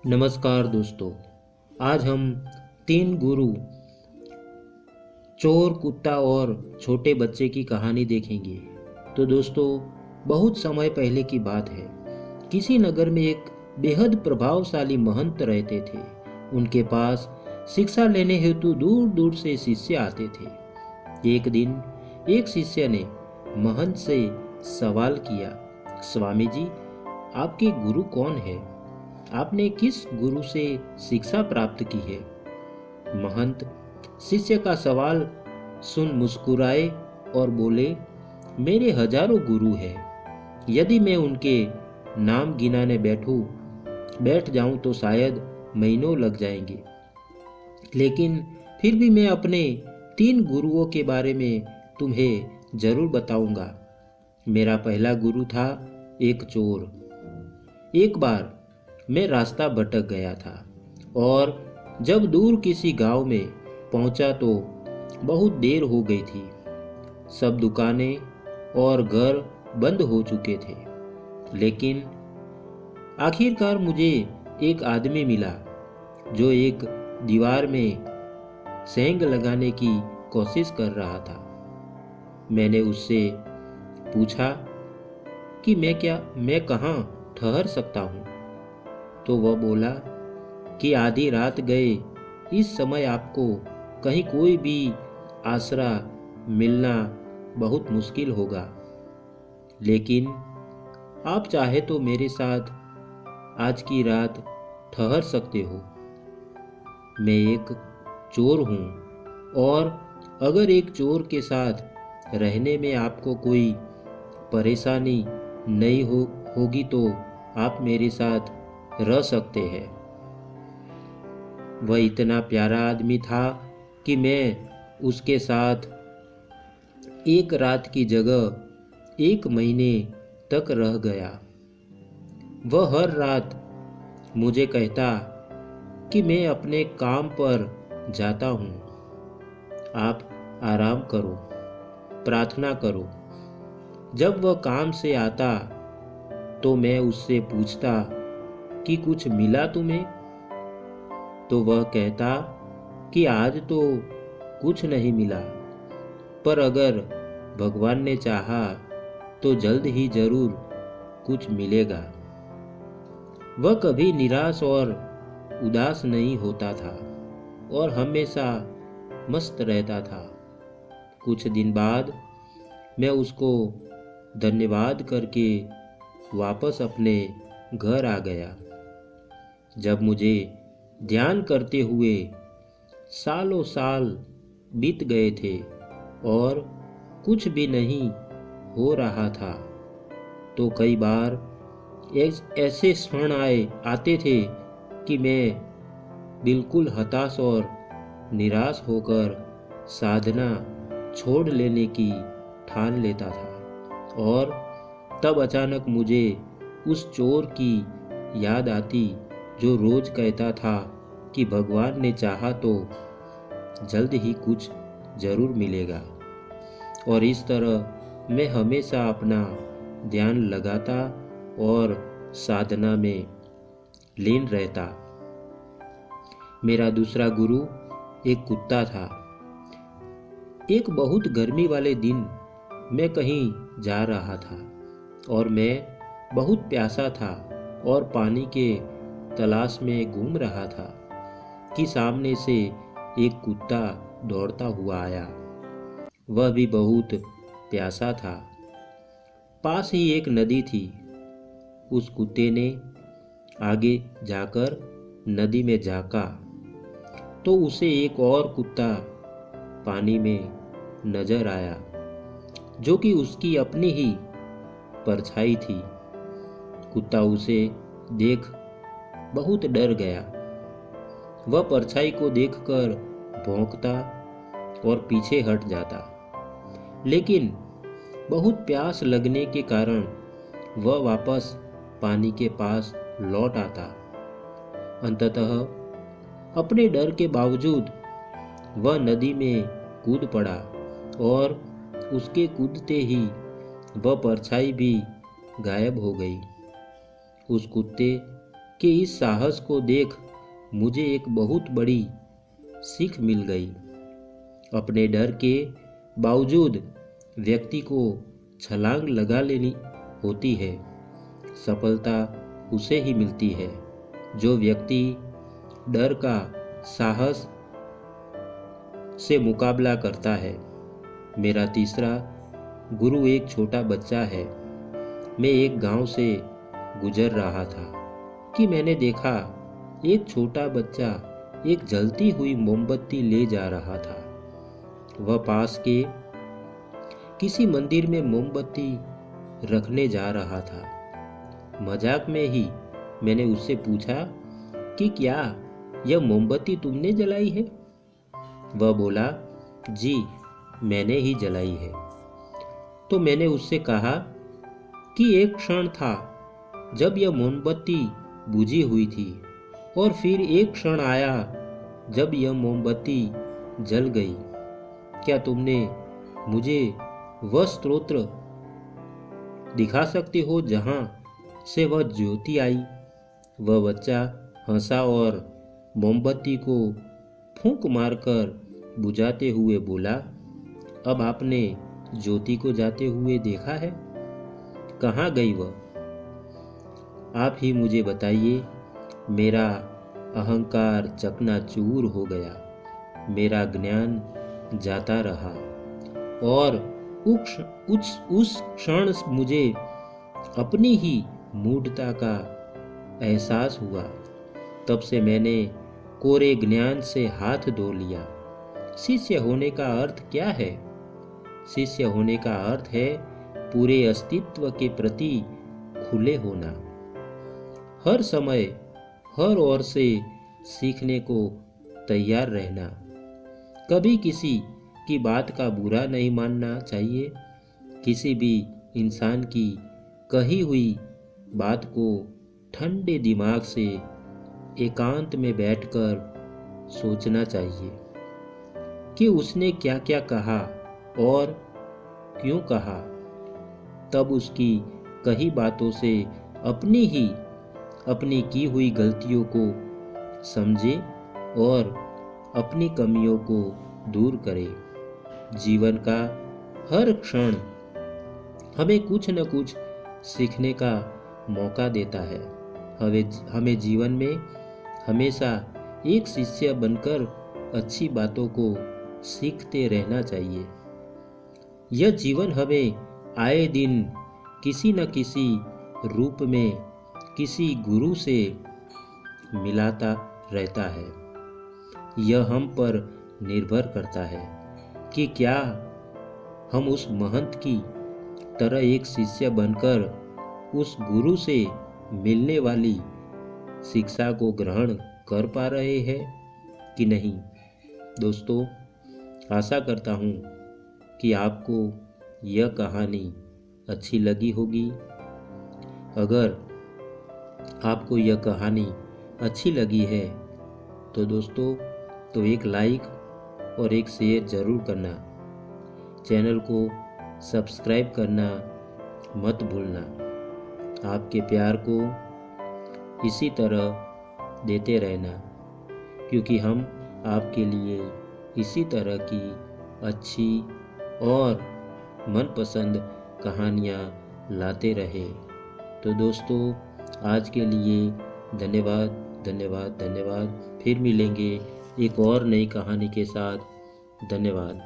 नमस्कार दोस्तों। आज हम तीन गुरु, चोर, कुत्ता और छोटे बच्चे की कहानी देखेंगे। तो दोस्तों, बहुत समय पहले की बात है। किसी नगर में एक बेहद प्रभावशाली महंत रहते थे। उनके पास शिक्षा लेने हेतु दूर दूर से शिष्य आते थे। एक दिन एक शिष्य ने महंत से सवाल किया, स्वामी जी, आपके गुरु कौन है? आपने किस गुरु से शिक्षा प्राप्त की है? महंत शिष्य का सवाल सुन मुस्कुराए और बोले, मेरे हजारों गुरु हैं। यदि मैं उनके नाम गिनाने बैठ जाऊं तो शायद महीनों लग जाएंगे। लेकिन फिर भी मैं अपने तीन गुरुओं के बारे में तुम्हें जरूर बताऊंगा। मेरा पहला गुरु था एक चोर। एक बार मैं रास्ता भटक गया था और जब दूर किसी गांव में पहुंचा तो बहुत देर हो गई थी। सब दुकानें और घर बंद हो चुके थे। लेकिन आखिरकार मुझे एक आदमी मिला जो एक दीवार में सेंध लगाने की कोशिश कर रहा था। मैंने उससे पूछा कि मैं कहाँ ठहर सकता हूँ? तो वह बोला कि आधी रात गए इस समय आपको कहीं कोई भी आसरा मिलना बहुत मुश्किल होगा। लेकिन आप चाहे तो मेरे साथ आज की रात ठहर सकते हो। मैं एक चोर हूँ और अगर एक चोर के साथ रहने में आपको कोई परेशानी नहीं होगी तो आप मेरे साथ रह सकते हैं। वह इतना प्यारा आदमी था कि मैं उसके साथ एक रात की जगह 1 महीने तक रह गया। वह हर रात मुझे कहता कि मैं अपने काम पर जाता हूँ, आप आराम करो, प्रार्थना करो। जब वह काम से आता तो मैं उससे पूछता कि कुछ मिला तुम्हें? तो वह कहता कि आज तो कुछ नहीं मिला, पर अगर भगवान ने चाहा तो जल्द ही जरूर कुछ मिलेगा। वह कभी निराश और उदास नहीं होता था और हमेशा मस्त रहता था। कुछ दिन बाद मैं उसको धन्यवाद करके वापस अपने घर आ गया। जब मुझे ध्यान करते हुए सालों साल बीत गए थे और कुछ भी नहीं हो रहा था, तो कई बार ऐसे क्षण आते थे कि मैं बिल्कुल हताश और निराश होकर साधना छोड़ लेने की ठान लेता था। और तब अचानक मुझे उस चोर की याद आती जो रोज कहता था कि भगवान ने चाहा तो जल्द ही कुछ जरूर मिलेगा। और इस तरह मैं हमेशा अपना ध्यान लगाता और साधना में लीन रहता। मेरा दूसरा गुरु एक कुत्ता था। एक बहुत गर्मी वाले दिन मैं कहीं जा रहा था और मैं बहुत प्यासा था और पानी के तलाश में घूम रहा था कि सामने से एक कुत्ता दौड़ता हुआ आया। वह भी बहुत प्यासा था। पास ही एक नदी थी। उस कुत्ते ने आगे जाकर नदी में झांका तो उसे एक और कुत्ता पानी में नजर आया जो कि उसकी अपनी ही परछाई थी। कुत्ता उसे देख बहुत डर गया। वह परछाई को देखकर भौंकता और पीछे हट जाता। लेकिन बहुत प्यास लगने के कारण वह वापस पानी के पास लौट आता। अंततः अपने डर के बावजूद वह नदी में कूद पड़ा और उसके कूदते ही वह परछाई भी गायब हो गई। उस कुत्ते कि इस साहस को देख मुझे एक बहुत बड़ी सीख मिल गई। अपने डर के बावजूद व्यक्ति को छलांग लगा लेनी होती है। सफलता उसे ही मिलती है जो व्यक्ति डर का साहस से मुकाबला करता है। मेरा तीसरा गुरु एक छोटा बच्चा है। मैं एक गांव से गुजर रहा था कि मैंने देखा एक छोटा बच्चा एक जलती हुई मोमबत्ती ले जा रहा था। वह पास के किसी मंदिर में मोमबत्ती रखने जा रहा था। मजाक में ही मैंने उससे पूछा कि क्या यह मोमबत्ती तुमने जलाई है? वह बोला, जी मैंने ही जलाई है। तो मैंने उससे कहा कि एक क्षण था जब यह मोमबत्ती बुझी हुई थी और फिर एक क्षण आया जब यह मोमबत्ती जल गई। क्या तुमने मुझे वह स्रोत दिखा सकते हो जहां से वह ज्योति आई? वह बच्चा हंसा और मोमबत्ती को फूंक मारकर बुझाते हुए बोला, अब आपने ज्योति को जाते हुए देखा है? कहाँ गई वह? आप ही मुझे बताइए। मेरा अहंकार चकनाचूर हो गया। मेरा ज्ञान जाता रहा और उस क्षण मुझे अपनी ही मूढ़ता का एहसास हुआ। तब से मैंने कोरे ज्ञान से हाथ धो लिया। शिष्य होने का अर्थ क्या है? शिष्य होने का अर्थ है पूरे अस्तित्व के प्रति खुले होना, हर समय हर ओर से सीखने को तैयार रहना, कभी किसी की बात का बुरा नहीं मानना चाहिए, किसी भी इंसान की कही हुई बात को ठंडे दिमाग से एकांत में बैठकर सोचना चाहिए कि उसने क्या क्या कहा और क्यों कहा। तब उसकी कही बातों से अपनी की हुई गलतियों को समझे और अपनी कमियों को दूर करे। जीवन का हर क्षण हमें कुछ न कुछ सीखने का मौका देता है। हमें जीवन में हमेशा एक शिष्य बनकर अच्छी बातों को सीखते रहना चाहिए। यह जीवन हमें आए दिन किसी न किसी रूप में किसी गुरु से मिलाता रहता है। यह हम पर निर्भर करता है कि क्या हम उस महंत की तरह एक शिष्य बनकर उस गुरु से मिलने वाली शिक्षा को ग्रहण कर पा रहे हैं कि नहीं। दोस्तों, आशा करता हूँ कि आपको यह कहानी अच्छी लगी होगी। अगर आपको यह कहानी अच्छी लगी है तो दोस्तों एक लाइक और एक शेयर ज़रूर करना। चैनल को सब्सक्राइब करना मत भूलना। आपके प्यार को इसी तरह देते रहना, क्योंकि हम आपके लिए इसी तरह की अच्छी और मनपसंद कहानियाँ लाते रहे। तो दोस्तों, आज के लिए धन्यवाद धन्यवाद धन्यवाद। फिर मिलेंगे एक और नई कहानी के साथ। धन्यवाद।